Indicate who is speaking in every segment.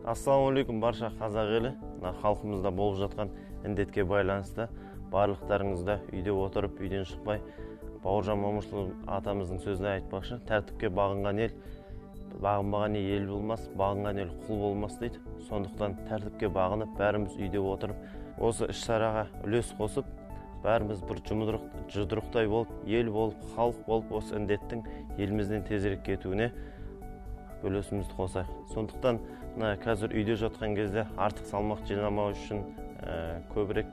Speaker 1: Ассалаумағалейкум барша қазақ елі. Халқымызда болып жатқан індетке байланысты барлықтарыңызда үйде отырып, үйден шықпай, Бауыржан Момышұлы атамыздың сөзіне айтпақшы, тәртіпке бағынған ел, бағынбаған ел болмас, бағынған ел құл болмас дейді. Сондықтан тәртіпке бағынып, бәріміз үйде отырып, осы іс-шараға үлес қосып, бәріміз бір жұдырықтай болып, ел болып, халық болып, осы індеттің елімізден тезірек кетуіне үлесімізді қосайық. Сондықтан қазір үйде жатқан кезде артық салмақ жинамау үшін, көбірек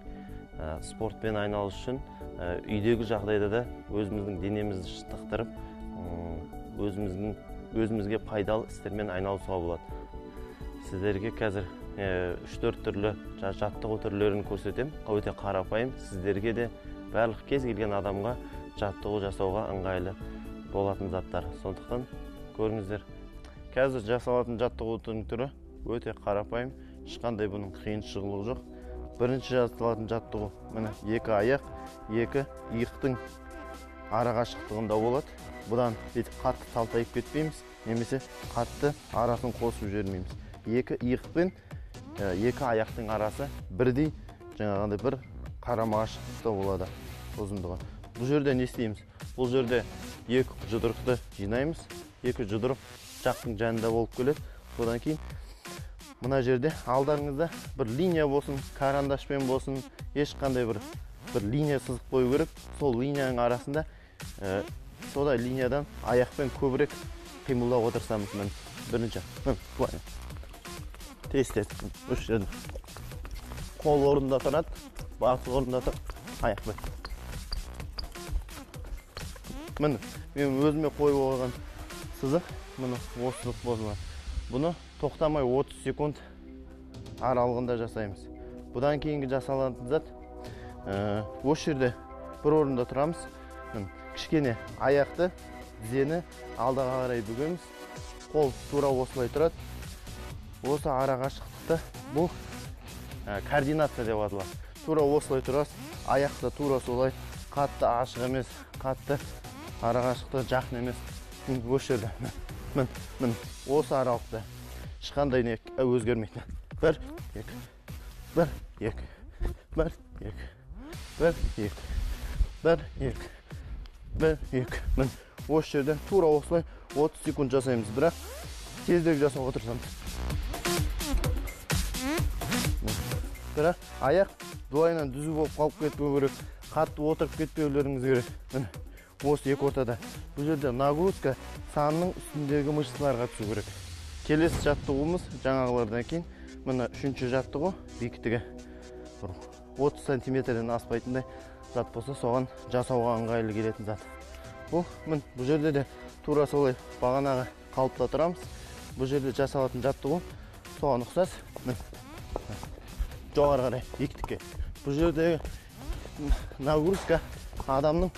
Speaker 1: спортпен айналыс үшін, үйдегі жағдайда да өзіміздің денемізді шынықтырып, өзімізге пайдалы істермен айналысуға болады. Сіздерге қазір 3-4 түрлі жаттығу түрлерін көрсетем. Өте қарапайым, сіздерге де барлық кез келген адамға жаттығу жасауға ыңғайлы болатын заттар. Сондықтан көріңіздер. Қазір жасалатын жаттығудың түрі өте қарапайым, ешқандай бұның қиын шығылығы жоқ. Бірінші жасалатын жаттығу міне 2 аяқ, 2 иықтың арақашықтығында болады. Бұдан қатты талтайып кетпейміз, немесе қатты арасын қосып жібермейміз. 2 иықпен 2 аяқтың арасы бірдей, жаңағындай бір қарама-қайшылықта болады ұзындығы. Бұл жерде не істейміз? Бұл жерде 2 жұдырықты жинаймыз. 2 жұдырық жақтың жанында болып келеді. Содан кейін мына жерде алдарыңызда бір линия болсын, карандашпен болсын, ешқандай бір линия сызып қою керек. Сол линияның арасында содай линиядан аяқпен көбірек қимылдап отырсамыз. Бірінші былай тез-тез үш жерде қол орнында тұрады, басы орнында тұр, аяқпен. Міне мен өзіме қойып қойған сызық, міне осы сызық болсын. Бұны тоқтамай 30 секунд аралығында жасаймыз. Бұдан кейінгі жасалатын зат, осы жерде бір орында тұрамыз. Кішкене аяқты, тізені алдыға қарай бүгеміз. Қол тура осылай тұрады. Осы арақашықтықты бұл координация деп аталады. Тура осылай тұрасыз, аяқты тура солай, қатты ашық емес, қатты арақашықтығы жақын емес. Осы жерде мін осы аралықта ешқандай не өзгермейді. 1 2 1 2 1 2 1 2 1 2 1 2 мін осы жерде тура осылай 30 секунд жасаймыз, бірақ тезірек жасауға тырысамыз. Бірақ аяқ дуайынан дүзу болып қалып кетпеу керек, қатты отырып кетпеулеріңіз керек. Міне осы екі ортада. Бұл жерде нагрузка санның үстіндегі мышцаларға түсу керек. Келесі жаттығуымыз жаңағылардан кейін міне 3-ші жаттығу, биіктігі 30 сантиметрден аспайтындай зат болса, соған жасауға ыңғайлы келетін зат. Бұл жерде де тура солай бағанағы қалыпта тұрамыз. Бұл жерде жасалатын жаттығу соған ұқсас. Жоғары қарай биіктікке. Бұл жерде нагрузка адамның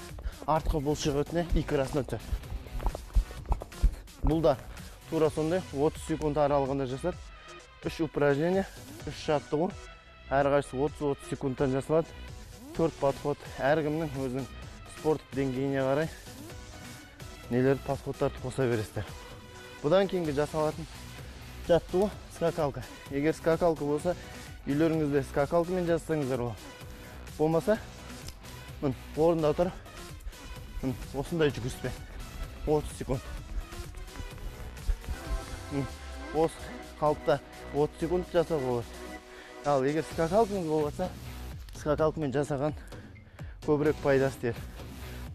Speaker 1: артқы бұлшық етіне икрасына түседі. Бұл да тура сондай 30 секунд аралығында жасалады. 3 упражнение, 3 жаттығу. Әрқайсысы 30-30 секундтан жасалады. 4 подход. Әркімнің өзінің спорттық деңгейіне қарай нелерді подходтарды қоса бересіздер. Бұдан кейінгі жасалатын жаттығу скакалка. Егер скакалка болса, үйлеріңізде скакалкамен жасасаңыздар болады. Болмаса, орында тұр. Осындай жүгіріспен 30 секунд. Осы қалыпта 30 секунд жасауға болады. Ал егер скакалкаңыз болса, скакалкамен жасаған көбірек пайдасы тиеді.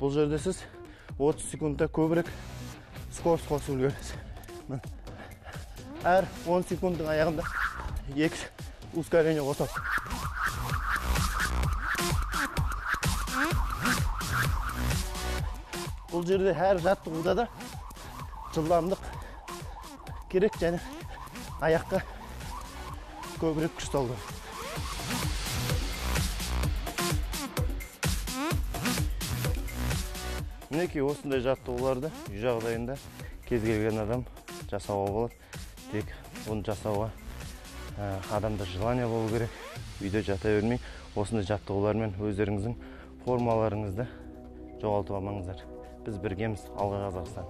Speaker 1: Бұл жерде сіз 30 секундта көбірек скорость қосып үлгересіз. Әр 10 секундтың аяғында 2 ускорение қосады. Бұл жерде әр жаттығуда да жылдамдық керек, және аяққа көбірек күш салды. Мінекей осындай жаттығуларды үй жағдайында кез келген адам жасауға болады. Тек оны жасауға адамда желание болу керек. Үйде жата бермей, осындай жаттығулармен өздеріңіздің формаларыңызды жоғалтып алмаңыздар. Біз біргеміз. Алға Қазақстан.